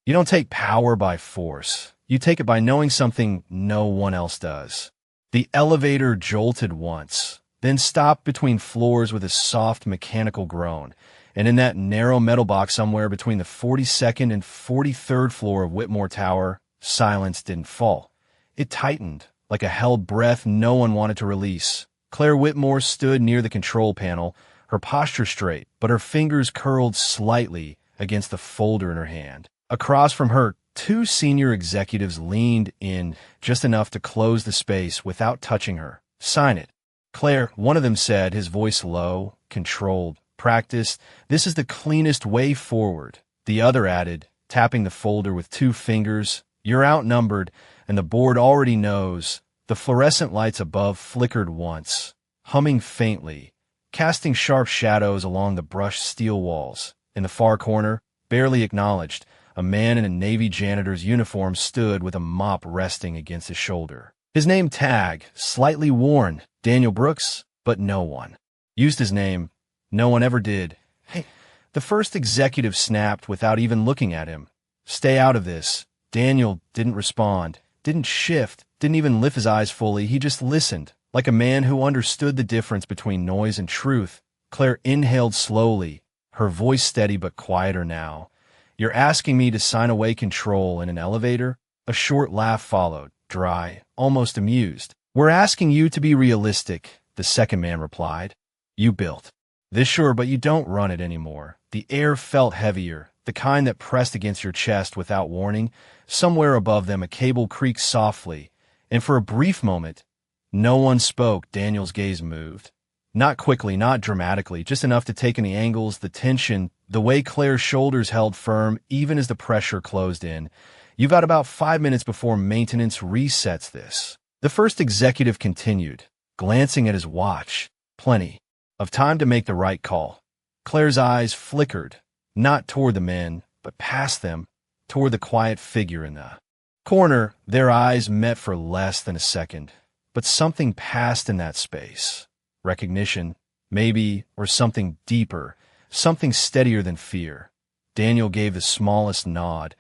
You don't take power by force. You take it by knowing something no one else does. The elevator jolted once, then stopped between floors with a soft mechanical groan, and in that narrow metal box somewhere between the 42nd and 43rd floor of Whitmore Tower, silence didn't fall. It tightened, like a held breath no one wanted to release. Claire Whitmore stood near the control panel, her posture straight, but her fingers curled slightly against the folder in her hand. Across from her, two senior executives leaned in just enough to close the space without touching her. "Sign it." "Claire," one of them said, his voice low, controlled. "Practice. This is the cleanest way forward." The other added, tapping the folder with two fingers, "You're outnumbered, and the board already knows." The fluorescent lights above flickered once, humming faintly, casting sharp shadows along the brushed steel walls. In the far corner, barely acknowledged, a man in a Navy janitor's uniform stood with a mop resting against his shoulder. His name tag, slightly worn, Daniel Brooks, but no one used his name. No one ever did. "Hey," the first executive snapped without even looking at him. "Stay out of this." Daniel didn't respond, didn't shift, didn't even lift his eyes fully. He just listened, like a man who understood the difference between noise and truth. Claire inhaled slowly, her voice steady but quieter now. "You're asking me to sign away control in an elevator?" A short laugh followed, dry, almost amused. "We're asking you to be realistic," the second man replied. "You built this, sure, but you don't run it anymore." The air felt heavier, the kind that pressed against your chest without warning. Somewhere above them a cable creaked softly, and for a brief moment, no one spoke. Daniel's gaze moved. Not quickly, not dramatically, just enough to take in the angles, the tension, the way Claire's shoulders held firm even as the pressure closed in. "You've got about 5 minutes before maintenance resets this." The first executive continued, glancing at his watch. Plenty of time to make the right call. Claire's eyes flickered, not toward the men, but past them, toward the quiet figure in the corner. Their eyes met for less than a second, but something passed in that space. Recognition, maybe, or something deeper, something steadier than fear. Daniel gave the smallest nod,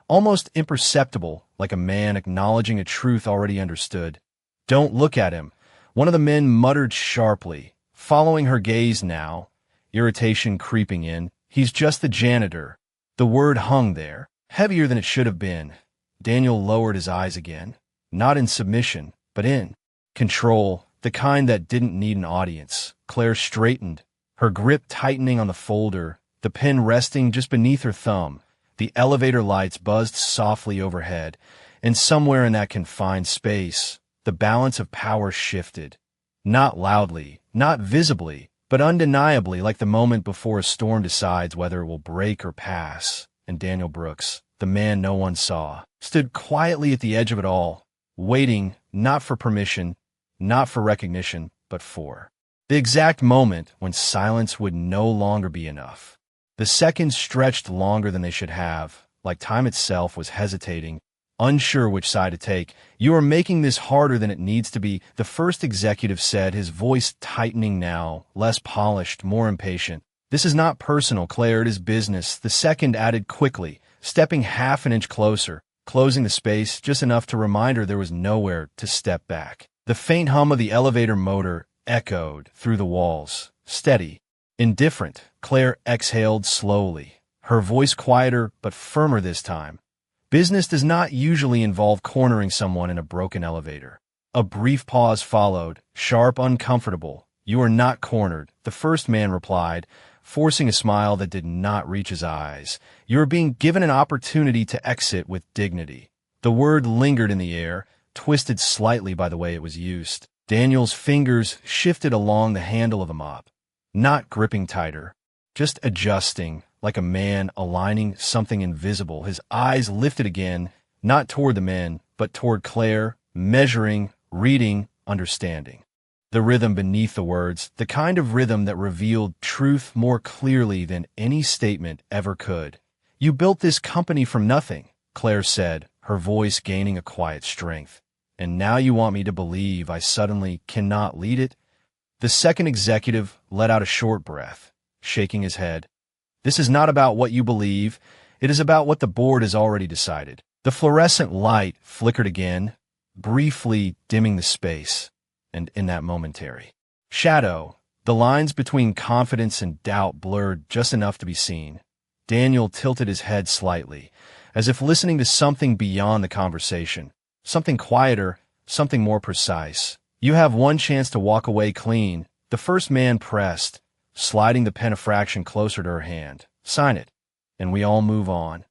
almost imperceptible, like a man acknowledging a truth already understood. "Don't look at him," one of the men muttered sharply, following her gaze now, irritation creeping in. "He's just the janitor." The word hung there, heavier than it should have been. Daniel lowered his eyes again, not in submission, but in control, the kind that didn't need an audience. Claire straightened, her grip tightening on the folder, the pen resting just beneath her thumb. The elevator lights buzzed softly overhead, and somewhere in that confined space, the balance of power shifted. Not loudly, not visibly, but undeniably, like the moment before a storm decides whether it will break or pass. And Daniel Brooks, the man no one saw, stood quietly at the edge of it all, waiting, not for permission, not for recognition, but for the exact moment when silence would no longer be enough. The seconds stretched longer than they should have, like time itself was hesitating, unsure which side to take. "You are making this harder than it needs to be," the first executive said, his voice tightening now, less polished, more impatient. "This is not personal, Claire, it is business," the second added quickly, stepping half an inch closer, closing the space just enough to remind her there was nowhere to step back. The faint hum of the elevator motor echoed through the walls, steady, indifferent. Claire exhaled slowly, her voice quieter but firmer this time. "Business does not usually involve cornering someone in a broken elevator." A brief pause followed, sharp, uncomfortable. "You are not cornered," the first man replied, forcing a smile that did not reach his eyes. "You are being given an opportunity to exit with dignity." The word lingered in the air, twisted slightly by the way it was used. Daniel's fingers shifted along the handle of the mop, not gripping tighter, just adjusting, like a man aligning something invisible. His eyes lifted again, not toward the men, but toward Claire, measuring, reading, understanding. The rhythm beneath the words, the kind of rhythm that revealed truth more clearly than any statement ever could. "You built this company from nothing," Claire said, her voice gaining a quiet strength. "And now you want me to believe I suddenly cannot lead it?" The second executive let out a short breath, shaking his head. "This is not about what you believe. It is about what the board has already decided. The fluorescent light flickered again, briefly dimming the space, and in that momentary shadow, the lines between confidence and doubt blurred just enough to be seen. Daniel tilted his head slightly, as if listening to something beyond the conversation, something quieter, something more precise. "You have one chance to walk away clean," the first man pressed, sliding the pen a fraction closer to her hand. "Sign it, and we all move on."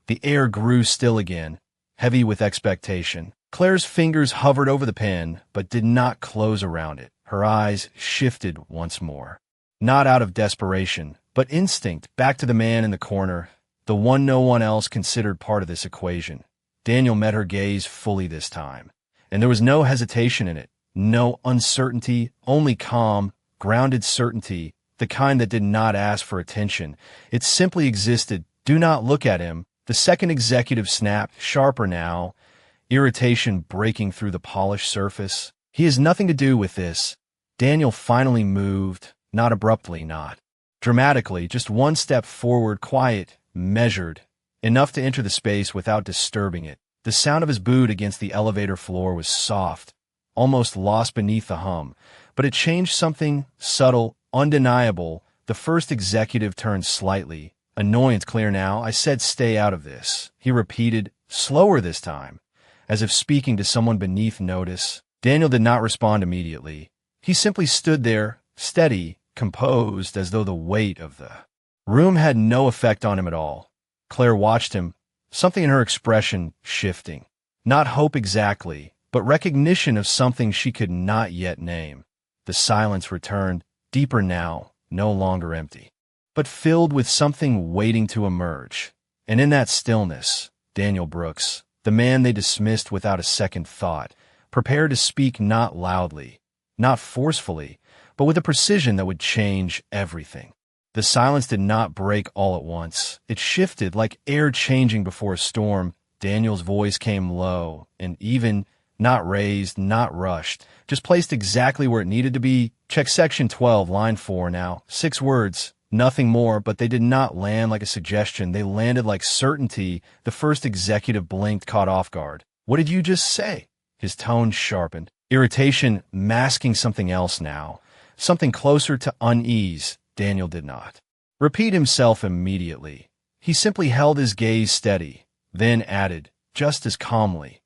The air grew still again, heavy with expectation. Claire's fingers hovered over the pen, but did not close around it. Her eyes shifted once more. Not out of desperation, but instinct, back to the man in the corner, the one no one else considered part of this equation. Daniel met her gaze fully this time, and there was no hesitation in it, no uncertainty, only calm, grounded certainty, the kind that did not ask for attention. It simply existed. "Do not look at him." The second executive snapped, sharper now, irritation breaking through the polished surface. "He has nothing to do with this." Daniel finally moved, not abruptly, not dramatically, just one step forward, quiet, measured, enough to enter the space without disturbing it. The sound of his boot against the elevator floor was soft, almost lost beneath the hum, but it changed something subtle, undeniable. The first executive turned slightly, annoyance clear now. "I said stay out of this," he repeated, slower this time, as if speaking to someone beneath notice. Daniel did not respond immediately. He simply stood there, steady, composed, as though the weight of the room had no effect on him at all. Claire watched him, something in her expression shifting. Not hope exactly, but recognition of something she could not yet name. The silence returned, deeper now, no longer empty, but filled with something waiting to emerge. And in that stillness, Daniel Brooks, the man they dismissed without a second thought, prepared to speak, not loudly, not forcefully, but with a precision that would change everything. The silence did not break all at once. It shifted like air changing before a storm. Daniel's voice came low and even, not raised, not rushed, just placed exactly where it needed to be. "Check section 12, line 4 now." 6 words, nothing more, but they did not land like a suggestion. They landed like certainty. The first executive blinked, caught off guard. "What did you just say?" His tone sharpened, irritation masking something else now, something closer to unease. Daniel did not repeat himself immediately. He simply held his gaze steady, then added, just as calmly,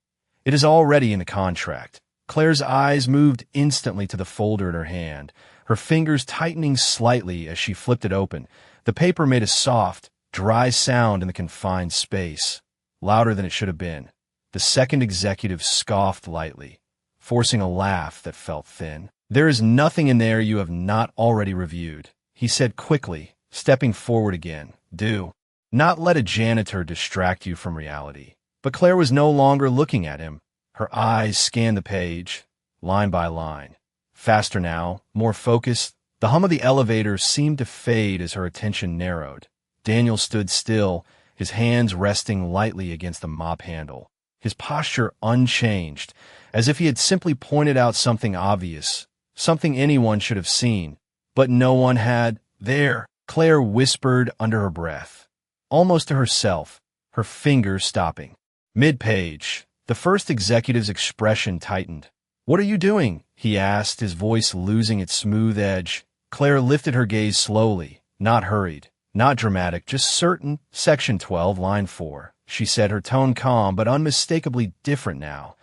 "It is already in the contract." Claire's eyes moved instantly to the folder in her hand, her fingers tightening slightly as she flipped it open. The paper made a soft, dry sound in the confined space, louder than it should have been. The second executive scoffed lightly, forcing a laugh that felt thin. "There is nothing in there you have not already reviewed," he said quickly, stepping forward again. "Do not let a janitor distract you from reality." But Claire was no longer looking at him. Her eyes scanned the page, line by line. Faster now, more focused. The hum of the elevator seemed to fade as her attention narrowed. Daniel stood still, his hands resting lightly against the mop handle, his posture unchanged, as if he had simply pointed out something obvious, something anyone should have seen, but no one had. "There," Claire whispered under her breath, almost to herself, her fingers stopping. Mid-page, the first executive's expression tightened. "What are you doing?" he asked, his voice losing its smooth edge. Claire lifted her gaze slowly, not hurried, not dramatic, just certain. "Section 12, line 4, she said, her tone calm but unmistakably different now.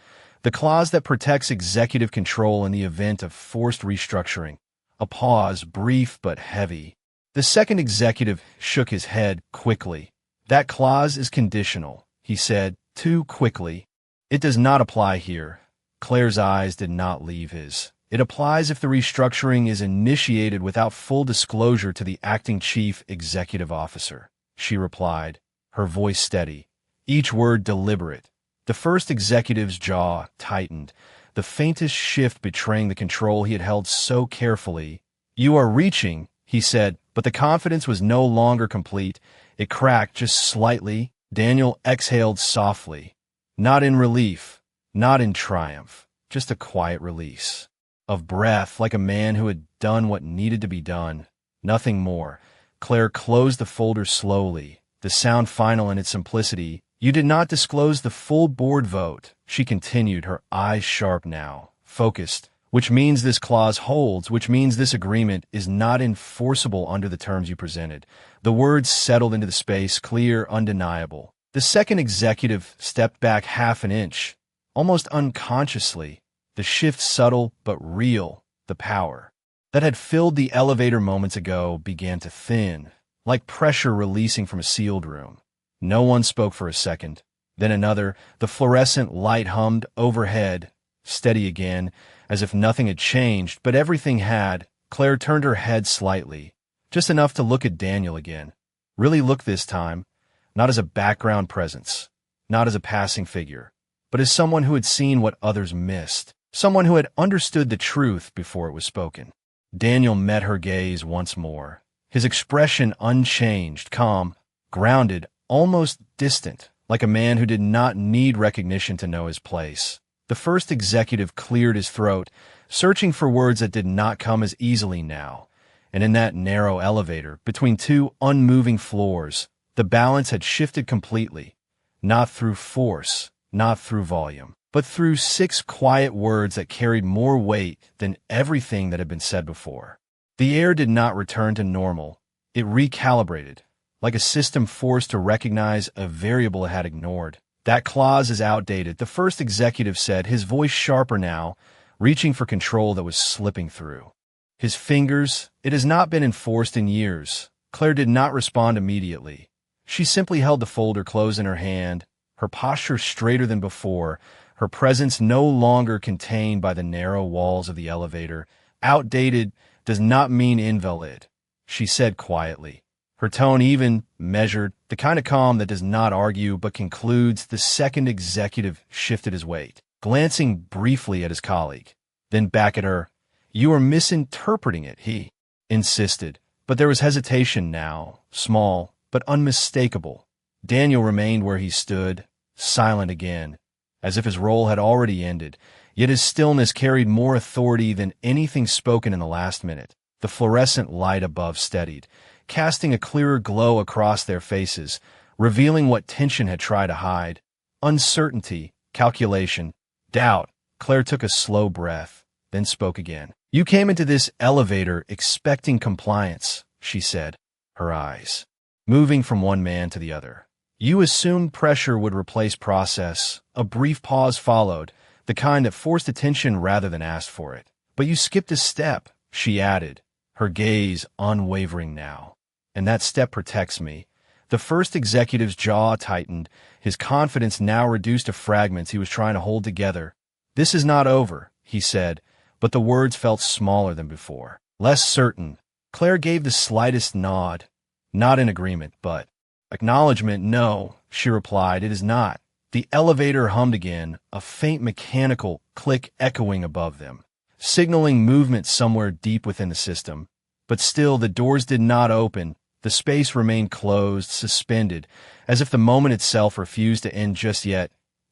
"The clause that protects executive control in the event of forced restructuring." A pause, brief but heavy. The second executive shook his head quickly. "That clause is conditional," he said, too quickly. "It does not apply here." Claire's eyes did not leave his. "It applies if the restructuring is initiated without full disclosure to the acting chief executive officer," she replied, her voice steady, each word deliberate. The first executive's jaw tightened, the faintest shift betraying the control he had held so carefully. "You are reaching," he said, but the confidence was no longer complete. It cracked just slightly. Daniel exhaled softly, not in relief, not in triumph, just a quiet release of breath, like a man who had done what needed to be done. Nothing more. Claire closed the folder slowly, the sound final in its simplicity. You did not disclose the full board vote, she continued, her eyes sharp now, focused, which means this clause holds, which means this agreement is not enforceable under the terms you presented. The words settled into the space, clear, undeniable. The second executive stepped back half an inch, almost unconsciously, the shift subtle but real. The power that had filled the elevator moments ago began to thin, like pressure releasing from a sealed room. No one spoke for a second. Then another, the fluorescent light hummed overhead, steady again, as if nothing had changed, but everything had. Claire turned her head slightly, just enough to look at Daniel again. Really look this time, not as a background presence, not as a passing figure, but as someone who had seen what others missed, someone who had understood the truth before it was spoken. Daniel met her gaze once more, his expression unchanged, calm, grounded, almost distant, like a man who did not need recognition to know his place. The first executive cleared his throat, searching for words that did not come as easily now. And in that narrow elevator, between two unmoving floors, the balance had shifted completely, not through force, not through volume, but through 6 quiet words that carried more weight than everything that had been said before. The air did not return to normal. It recalibrated, like a system forced to recognize a variable it had ignored. That clause is outdated, the first executive said, his voice sharper now, reaching for control that was slipping through. His fingers, it has not been enforced in years. Claire did not respond immediately. She simply held the folder closed in her hand, her posture straighter than before, her presence no longer contained by the narrow walls of the elevator. Outdated does not mean invalid, she said quietly. Her tone even, measured, the kind of calm that does not argue but concludes. The second executive shifted his weight, glancing briefly at his colleague, then back at her. You are misinterpreting it, he insisted, but there was hesitation now, small but unmistakable. Daniel remained where he stood, silent again, as if his role had already ended, yet his stillness carried more authority than anything spoken in the last minute. The fluorescent light above steadied, casting a clearer glow across their faces, revealing what tension had tried to hide. Uncertainty, calculation, doubt. Claire took a slow breath, then spoke again. You came into this elevator expecting compliance, she said, her eyes moving from one man to the other. You assumed pressure would replace process. A brief pause followed, the kind that forced attention rather than asked for it. But you skipped a step, she added, her gaze unwavering now. And that step protects me. The first executive's jaw tightened, his confidence now reduced to fragments he was trying to hold together. This is not over, he said, but the words felt smaller than before, less certain. Claire gave the slightest nod, not in agreement, but acknowledgement. No, she replied, it is not. The elevator hummed again, a faint mechanical click echoing above them, signaling movement somewhere deep within the system. But still the doors did not open. The space remained closed, suspended, as if the moment itself refused to end just yet.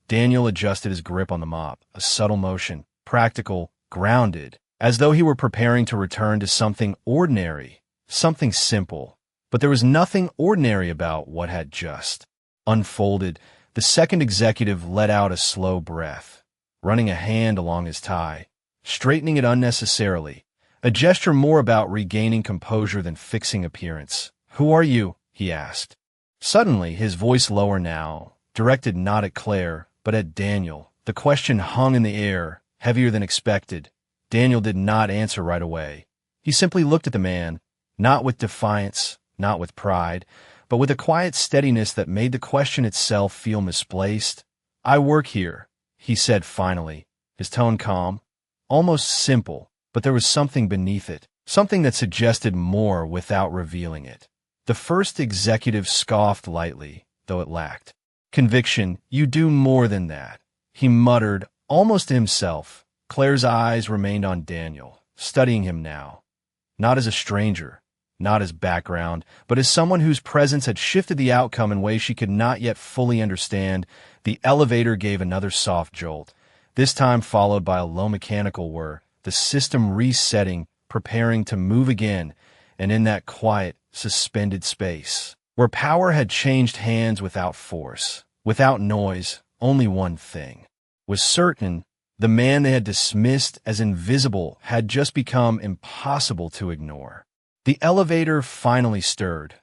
Daniel adjusted his grip on the mop, a subtle motion, practical, grounded, as though he were preparing to return to something ordinary, something simple. But there was nothing ordinary about what had just unfolded. The second executive let out a slow breath, running a hand along his tie, straightening it unnecessarily, a gesture more about regaining composure than fixing appearance. Who are you? He asked. Suddenly, his voice lower now, directed not at Claire, but at Daniel. The question hung in the air, heavier than expected. Daniel did not answer right away. He simply looked at the man, not with defiance, not with pride, but with a quiet steadiness that made the question itself feel misplaced. I work here, he said finally, his tone calm, almost simple, but there was something beneath it, something that suggested more without revealing it. The first executive scoffed lightly, though it lacked conviction. You do more than that, he muttered, almost to himself. Claire's eyes remained on Daniel, studying him now, not as a stranger, not as background, but as someone whose presence had shifted the outcome in ways she could not yet fully understand. The elevator gave another soft jolt, this time followed by a low mechanical whir, the system resetting, preparing to move again, and in that quiet, suspended space, where power had changed hands without force, without noise. Only one thing was certain: the man they had dismissed as invisible had just become impossible to ignore. The elevator finally stirred,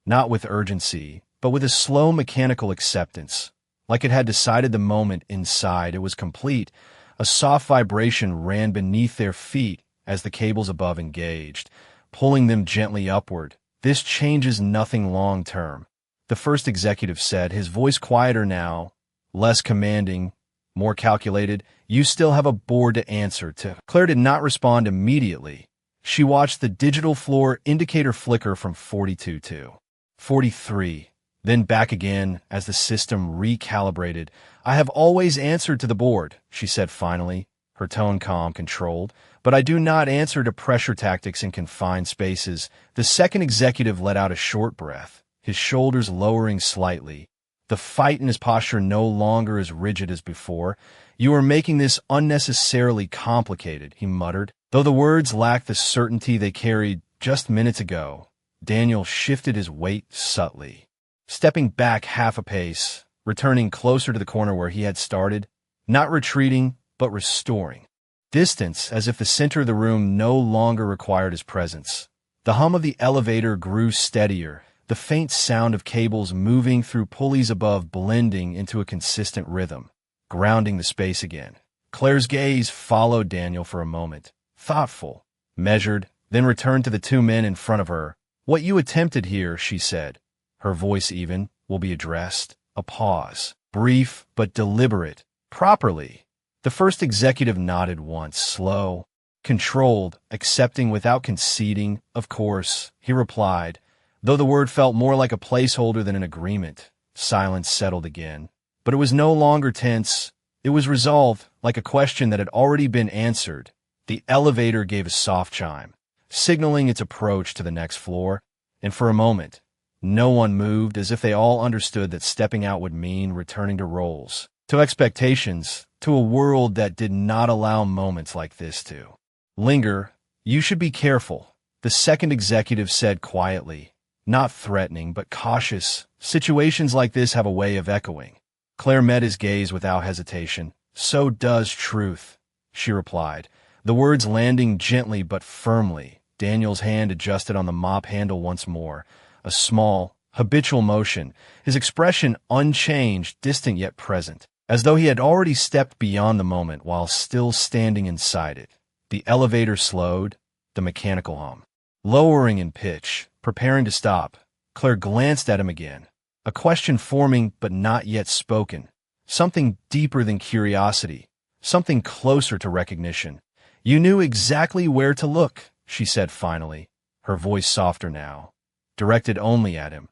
not with urgency, but with a slow mechanical acceptance, like it had decided the moment inside it was complete. A soft vibration ran beneath their feet as the cables above engaged, pulling them gently upward. "This changes nothing long term," the first executive said, his voice quieter now, less commanding, more calculated. "You still have a board to answer to." Claire did not respond immediately. She watched the digital floor indicator flicker from 42 to 43, then back again as the system recalibrated. "I have always answered to the board," she said finally, her tone calm, controlled. "But I do not answer to pressure tactics in confined spaces." The second executive let out a short breath, his shoulders lowering slightly, the fight in his posture no longer as rigid as before. "You are making this unnecessarily complicated," he muttered. Though the words lacked the certainty they carried just minutes ago, Daniel shifted his weight subtly, stepping back half a pace, returning closer to the corner where he had started, not retreating, but restoring distance, as if the center of the room no longer required his presence. The hum of the elevator grew steadier, the faint sound of cables moving through pulleys above blending into a consistent rhythm, grounding the space again. Claire's gaze followed Daniel for a moment, thoughtful, measured, then returned to the two men in front of her. "What you attempted here," she said, her voice even, "will be addressed." A pause, brief but deliberate. "Properly." The first executive nodded once, slow, controlled, accepting without conceding. "Of course," he replied, though the word felt more like a placeholder than an agreement. Silence settled again, but it was no longer tense. It was resolved, like a question that had already been answered. The elevator gave a soft chime, signaling its approach to the next floor, and for a moment, no one moved, as if they all understood that stepping out would mean returning to roles, to expectations, to a world that did not allow moments like this to linger. "You should be careful," the second executive said quietly, not threatening but cautious. "Situations like this have a way of echoing." Claire met his gaze without hesitation. "So does truth," she replied, the words landing gently but firmly. Daniel's hand adjusted on the mop handle once more, a small, habitual motion, his expression unchanged, distant yet present, as though he had already stepped beyond the moment while still standing inside it. The elevator slowed, the mechanical hum lowering in pitch, preparing to stop. Claire glanced at him again, a question forming but not yet spoken, something deeper than curiosity, something closer to recognition. "You knew exactly where to look," she said finally, her voice softer now, directed only at him.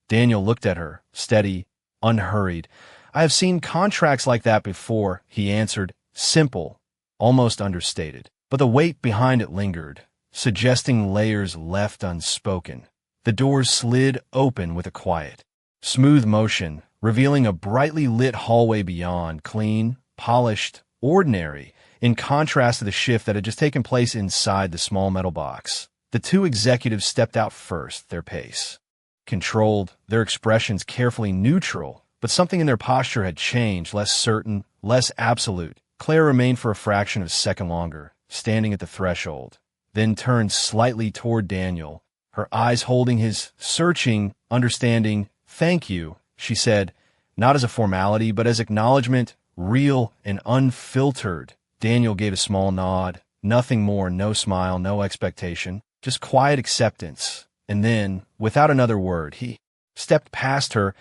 Daniel looked at her, steady, unhurried. "I have seen contracts like that before," he answered, simple, almost understated. But the weight behind it lingered, suggesting layers left unspoken. The doors slid open with a quiet, smooth motion, revealing a brightly lit hallway beyond, clean, polished, ordinary, in contrast to the shift that had just taken place inside the small metal box. The two executives stepped out first, their pace controlled, their expressions carefully neutral, but something in their posture had changed, less certain, less absolute. Claire remained for a fraction of a second longer, standing at the threshold, then turned slightly toward Daniel, her eyes holding his, searching, understanding. "Thank you," she said, not as a formality, but as acknowledgement, real and unfiltered. Daniel gave a small nod, nothing more, no smile, no expectation, just quiet acceptance. And then, without another word, he stepped past her,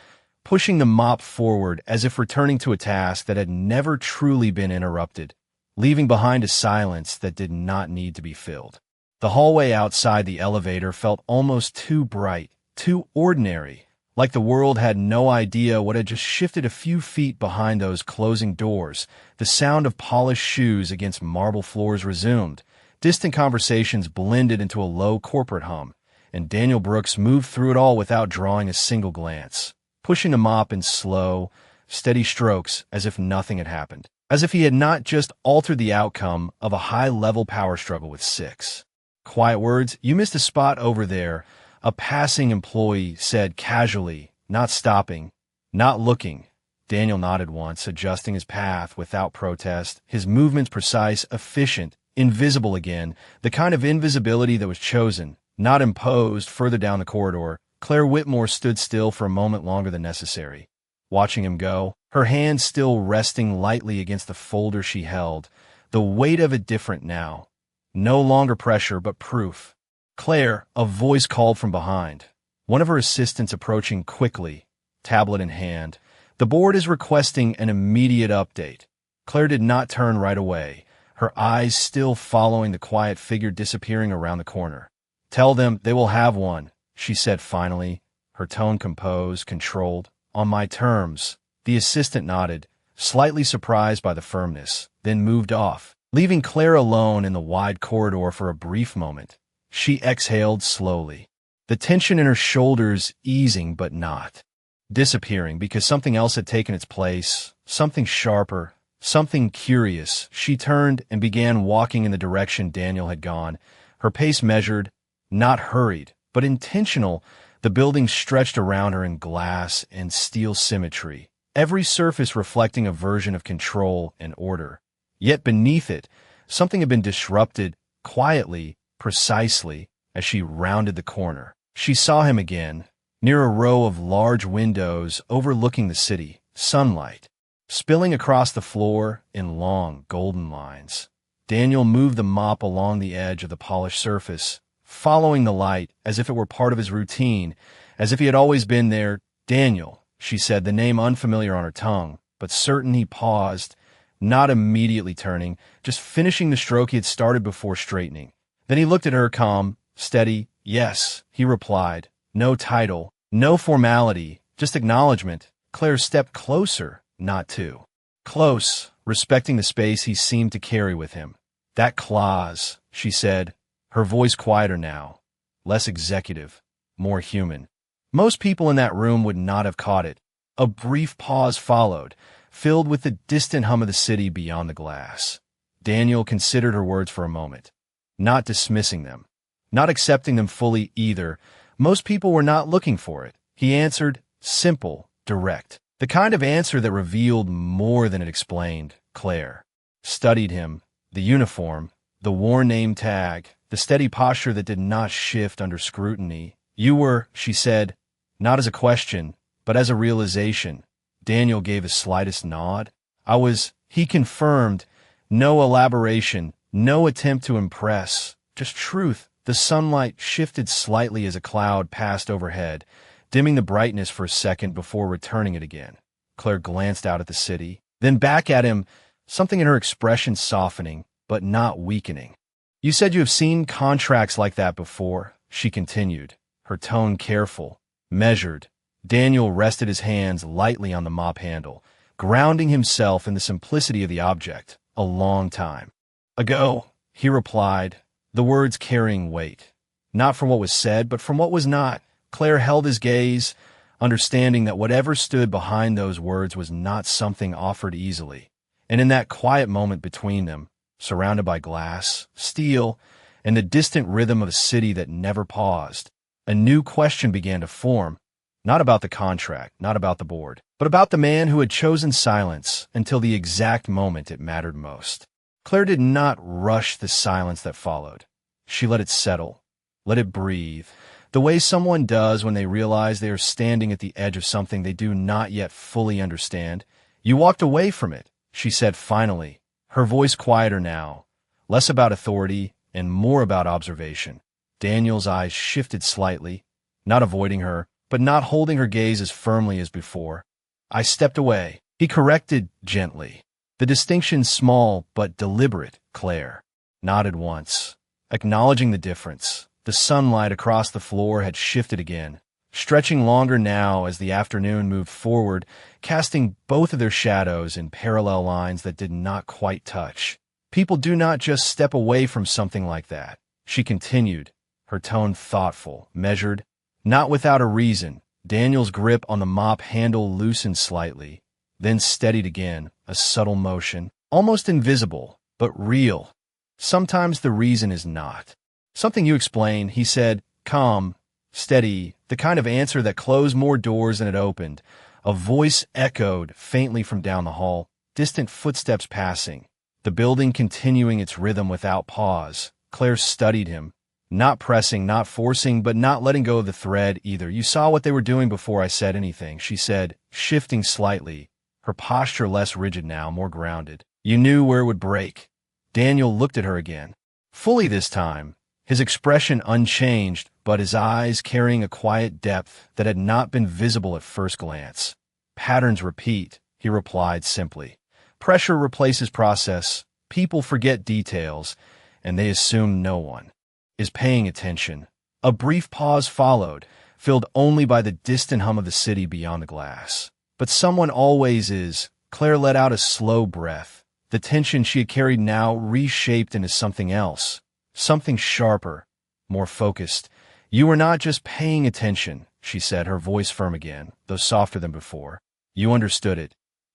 pushing the mop forward as if returning to a task that had never truly been interrupted, leaving behind a silence that did not need to be filled. The hallway outside the elevator felt almost too bright, too ordinary, like the world had no idea what had just shifted a few feet behind those closing doors. The sound of polished shoes against marble floors resumed. Distant conversations blended into a low corporate hum, and Daniel Brooks moved through it all without drawing a single glance, pushing the mop in slow, steady strokes as if nothing had happened, as if he had not just altered the outcome of a high-level power struggle with six quiet words. "You missed a spot over there. A passing employee said casually, not stopping, not looking. Daniel nodded once, adjusting his path without protest, his movements precise, efficient, invisible again, the kind of invisibility that was chosen, not imposed. Further down the corridor, Claire Whitmore stood still for a moment longer than necessary, watching him go, her hand still resting lightly against the folder she held, the weight of it different now. No longer pressure, but proof. "Claire," a voice called from behind. One of her assistants approaching quickly, tablet in hand. "The board is requesting an immediate update." Claire did not turn right away, her eyes still following the quiet figure disappearing around the corner. "Tell them they will have one," she said finally, her tone composed, controlled. "On my terms." The assistant nodded, slightly surprised by the firmness, then moved off, leaving Claire alone in the wide corridor for a brief moment. She exhaled slowly, the tension in her shoulders easing but not disappearing, because something else had taken its place, something sharper, something curious. She turned and began walking in the direction Daniel had gone, her pace measured, not hurried, but intentional. The building stretched around her in glass and steel symmetry, every surface reflecting a version of control and order. Yet beneath it, something had been disrupted, quietly, precisely. As she rounded the corner, she saw him again, near a row of large windows overlooking the city, sunlight spilling across the floor in long, golden lines. Daniel moved the mop along the edge of the polished surface, following the light as if it were part of his routine, as if he had always been there. "Daniel," she said, the name unfamiliar on her tongue, but certain. He paused, not immediately turning, just finishing the stroke he had started before straightening. Then he looked at her, calm, steady. "Yes," he replied. No title, no formality, just acknowledgement. Claire stepped closer, not too close, respecting the space he seemed to carry with him. "That clause," she said, her voice quieter now, less executive, more human. Most people in that room would not have caught it. A brief pause followed, filled with the distant hum of the city beyond the glass. Daniel considered her words for a moment, not dismissing them, not accepting them fully either. Most people were not looking for it. He answered, simple, direct. The kind of answer that revealed more than it explained. Claire studied him, the uniform, the worn name tag, the steady posture that did not shift under scrutiny. "You were," she said, not as a question, but as a realization. Daniel gave his slightest nod. "I was," he confirmed, no elaboration, no attempt to impress, just truth. The sunlight shifted slightly as a cloud passed overhead, dimming the brightness for a second before returning it again. Claire glanced out at the city, then back at him, something in her expression softening, but not weakening. "You said you have seen contracts like that before," she continued, her tone careful, measured. Daniel rested his hands lightly on the mop handle, grounding himself in the simplicity of the object. "A long time ago," he replied, the words carrying weight, not from what was said, but from what was not. Claire held his gaze, understanding that whatever stood behind those words was not something offered easily. And in that quiet moment between them, surrounded by glass, steel, and the distant rhythm of a city that never paused, a new question began to form, not about the contract, not about the board, but about the man who had chosen silence until the exact moment it mattered most. Claire did not rush the silence that followed. She let it settle, let it breathe, the way someone does when they realize they are standing at the edge of something they do not yet fully understand. "You walked away from it," she said finally, her voice quieter now, less about authority and more about observation. Daniel's eyes shifted slightly, not avoiding her, but not holding her gaze as firmly as before. "I stepped away," he corrected gently. The distinction small but deliberate. Claire nodded once, acknowledging the difference. The sunlight across the floor had shifted again, stretching longer now as the afternoon moved forward, casting both of their shadows in parallel lines that did not quite touch. "People do not just step away from something like that," she continued, her tone thoughtful, measured, not without a reason. Daniel's grip on the mop handle loosened slightly, then steadied again, a subtle motion, almost invisible, but real. "Sometimes the reason is not something you explain," he said, calm, steady, the kind of answer that closed more doors than it opened. A voice echoed faintly from down the hall, distant footsteps passing, the building continuing its rhythm without pause. Claire studied him, not pressing, not forcing, but not letting go of the thread either. "You saw what they were doing before I said anything," she said, shifting slightly, her posture less rigid now, more grounded. "You knew where it would break." Daniel looked at her again, fully this time, his expression unchanged, but his eyes carrying a quiet depth that had not been visible at first glance. "Patterns repeat," he replied simply. "Pressure replaces process. People forget details, and they assume no one is paying attention." A brief pause followed, filled only by the distant hum of the city beyond the glass. "But someone always is." Claire let out a slow breath, the tension she had carried now reshaped into something else, something sharper, more focused. "You were not just paying attention," she said, her voice firm again, though softer than before. "You understood it."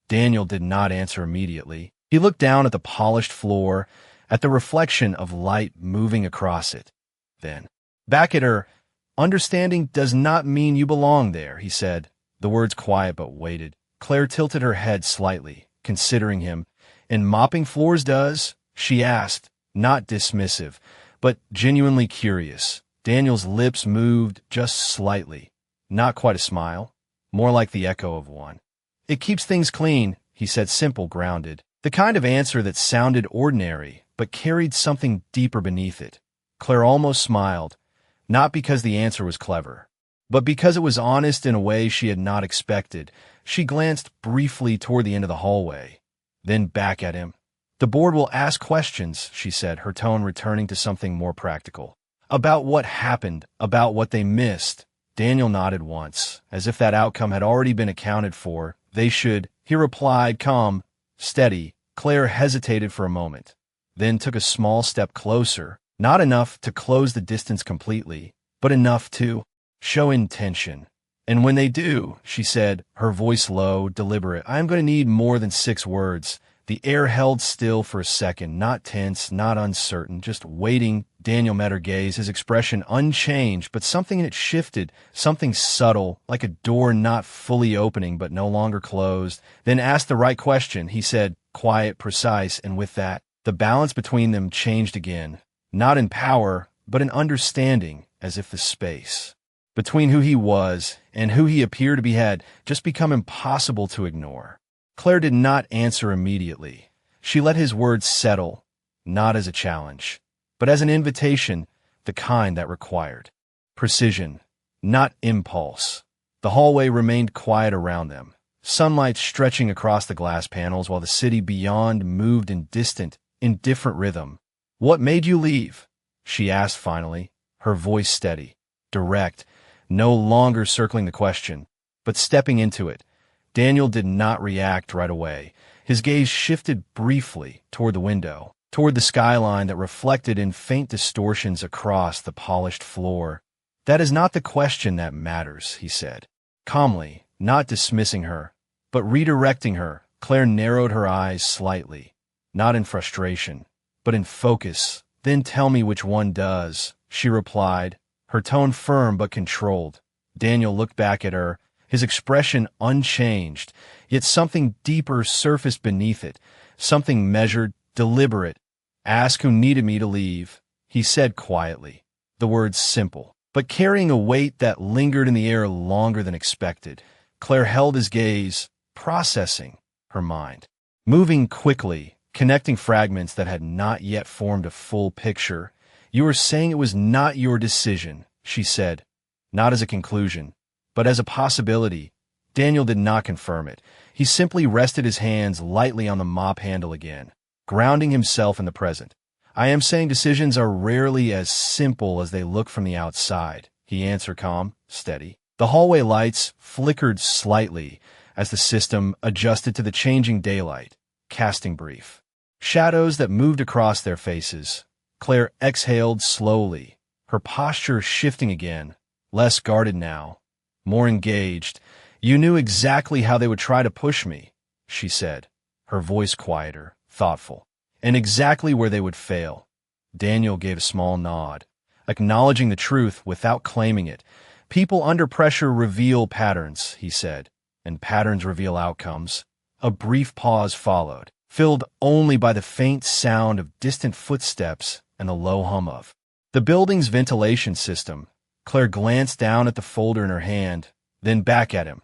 Daniel did not answer immediately. He looked down at the polished floor, at the reflection of light moving across it. Then, back at her, "Understanding does not mean you belong there," he said, the words quiet but weighted. Claire tilted her head slightly, considering him. "And mopping floors does?" she asked, not dismissive, but genuinely curious. Daniel's lips moved just slightly, not quite a smile, more like the echo of one. "It keeps things clean," he said, simple, grounded. The kind of answer that sounded ordinary, but carried something deeper beneath it. Claire almost smiled, not because the answer was clever, but because it was honest in a way she had not expected. She glanced briefly toward the end of the hallway, then back at him. "The board will ask questions," she said, her tone returning to something more practical. "About what happened, about what they missed." Daniel nodded once, as if that outcome had already been accounted for. "They should," he replied, calm, steady. Claire hesitated for a moment, then took a small step closer, not enough to close the distance completely, but enough to show intention. "And when they do," she said, her voice low, deliberate, "I am going to need more than 6 words." The air held still for a second, not tense, not uncertain, just waiting. Daniel met her gaze, his expression unchanged, but something in it shifted, something subtle, like a door not fully opening but no longer closed. Then asked the right question, he said, quiet, precise, and with that, the balance between them changed again, not in power, but in understanding, as if the space between who he was and who he appeared to be had just become impossible to ignore. Claire did not answer immediately. She let his words settle, not as a challenge, but as an invitation, the kind that required precision, not impulse. The hallway remained quiet around them, sunlight stretching across the glass panels while the city beyond moved in distant, indifferent rhythm. "What made you leave?" she asked finally, her voice steady, direct, no longer circling the question, but stepping into it. Daniel did not react right away. His gaze shifted briefly toward the window, toward the skyline that reflected in faint distortions across the polished floor. "That is not the question that matters," he said, calmly, not dismissing her, but redirecting her. Claire narrowed her eyes slightly, not in frustration, but in focus. "Then tell me which one does," she replied, her tone firm but controlled. Daniel looked back at her, his expression unchanged, yet something deeper surfaced beneath it, something measured, deliberate. "Ask who needed me to leave," he said quietly, the words simple, but carrying a weight that lingered in the air longer than expected. Claire held his gaze, processing, her mind moving quickly, connecting fragments that had not yet formed a full picture. "You were saying it was not your decision," she said, not as a conclusion, but as a possibility. Daniel did not confirm it. He simply rested his hands lightly on the mop handle again, grounding himself in the present. "I am saying decisions are rarely as simple as they look from the outside," he answered, calm, steady. The hallway lights flickered slightly as the system adjusted to the changing daylight, casting brief shadows that moved across their faces. Claire exhaled slowly, her posture shifting again, less guarded now, more engaged. "You knew exactly how they would try to push me," she said, her voice quieter, thoughtful, "and exactly where they would fail." Daniel gave a small nod, acknowledging the truth without claiming it. People under pressure reveal patterns, he said, and patterns reveal outcomes. A brief pause followed, filled only by the faint sound of distant footsteps and the low hum of the building's ventilation system. Claire glanced down at the folder in her hand, then back at him.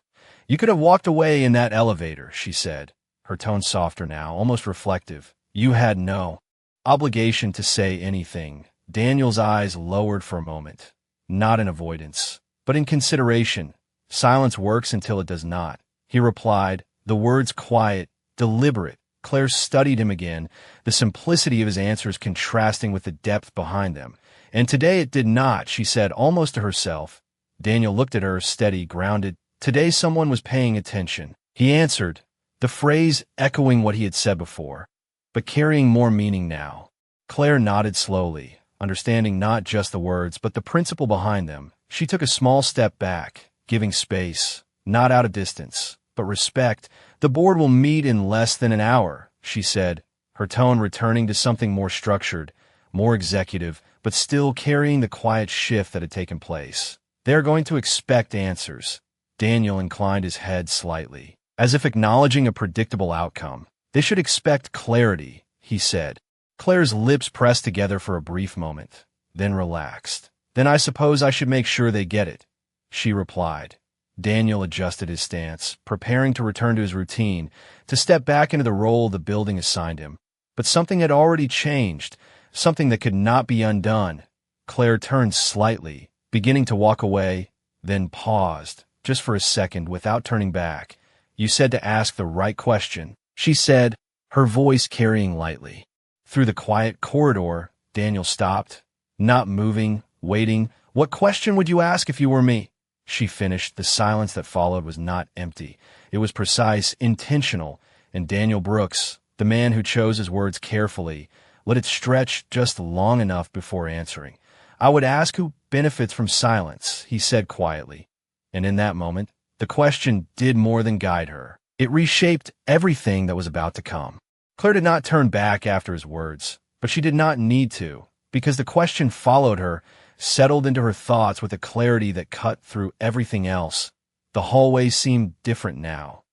You could have walked away in that elevator, she said, her tone softer now, almost reflective. You had no obligation to say anything. Daniel's eyes lowered for a moment, not in avoidance, but in consideration. Silence works until it does not, he replied, the words quiet, deliberate. Claire studied him again, the simplicity of his answers contrasting with the depth behind them. And today it did not, she said, almost to herself. Daniel looked at her, steady, grounded. Today someone was paying attention. He answered, the phrase echoing what he had said before, but carrying more meaning now. Claire nodded slowly, understanding not just the words, but the principle behind them. She took a small step back, giving space, not out of distance, but respect. The board will meet in less than an hour, she said, her tone returning to something more structured, more executive, but still carrying the quiet shift that had taken place. They are going to expect answers. Daniel inclined his head slightly, as if acknowledging a predictable outcome. They should expect clarity, he said. Claire's lips pressed together for a brief moment, then relaxed. Then I suppose I should make sure they get it, she replied. Daniel adjusted his stance, preparing to return to his routine, to step back into the role the building assigned him. But something had already changed, something that could not be undone. Claire turned slightly, beginning to walk away, then paused, just for a second without turning back. You said to ask the right question, she said, her voice carrying lightly. Through the quiet corridor, Daniel stopped, not moving, waiting. What question would you ask if you were me? She finished. The silence that followed was not empty. It was precise, intentional, and Daniel Brooks, the man who chose his words carefully, let it stretch just long enough before answering. I would ask who benefits from silence, he said quietly. And in that moment, the question did more than guide her. It reshaped everything that was about to come. Claire did not turn back after his words, but she did not need to, because the question followed her, settled into her thoughts with a clarity that cut through everything else. The hallway seemed different now,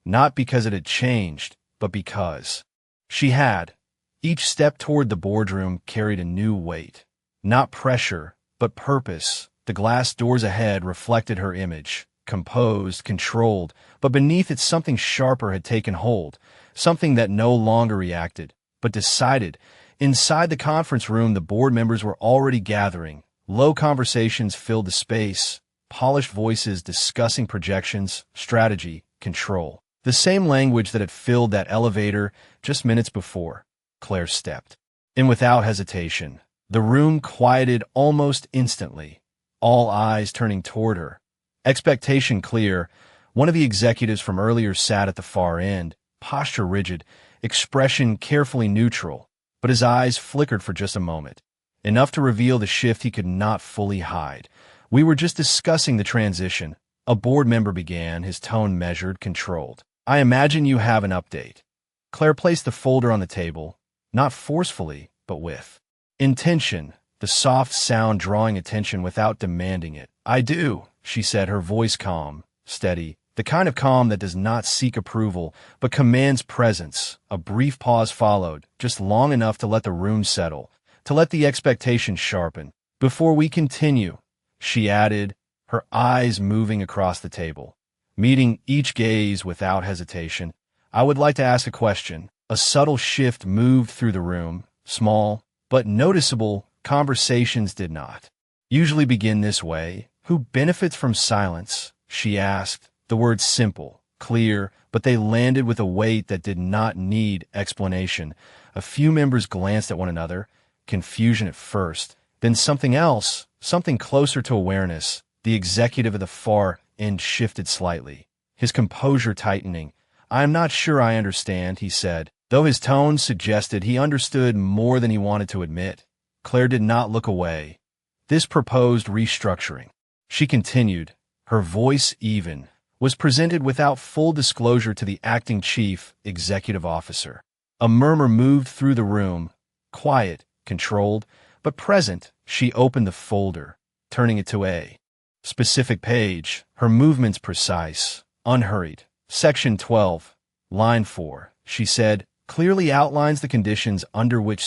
not because it had changed, but because she had. Each step toward the boardroom carried a new weight, not pressure, but purpose. The glass doors ahead reflected her image, composed, controlled, but beneath it something sharper had taken hold, something that no longer reacted, but decided. Inside the conference room, the board members were already gathering. Low conversations filled the space, polished voices discussing projections, strategy, control. The same language that had filled that elevator just minutes before. Claire stepped in without hesitation. The room quieted almost instantly, all eyes turning toward her. Expectation clear. One of the executives from earlier sat at the far end, posture rigid, expression carefully neutral, but his eyes flickered for just a moment, enough to reveal the shift he could not fully hide. We were just discussing the transition. A board member began, his tone measured, controlled. I imagine you have an update. Claire placed the folder on the table, not forcefully, but with intention, the soft sound drawing attention without demanding it. I do, she said, her voice calm, steady, the kind of calm that does not seek approval, but commands presence. A brief pause followed, just long enough to let the room settle, to let the expectation sharpen. Before we continue, she added, her eyes moving across the table, meeting each gaze without hesitation, I would like to ask a question. A subtle shift moved through the room, small, but noticeable. Conversations did not usually begin this way. Who benefits from silence? She asked. The words simple, clear, but they landed with a weight that did not need explanation. A few members glanced at one another, confusion at first, then something else, something closer to awareness. The executive at the far end shifted slightly, his composure tightening. I am not sure I understand, he said, though his tone suggested he understood more than he wanted to admit. Claire did not look away. This proposed restructuring, she continued, her voice even, was presented without full disclosure to the acting chief executive officer. A murmur moved through the room, quiet, controlled, but present. She opened the folder, turning it to a specific page, her movements precise, unhurried. Section 12, line 4, she said, clearly outlines the conditions under which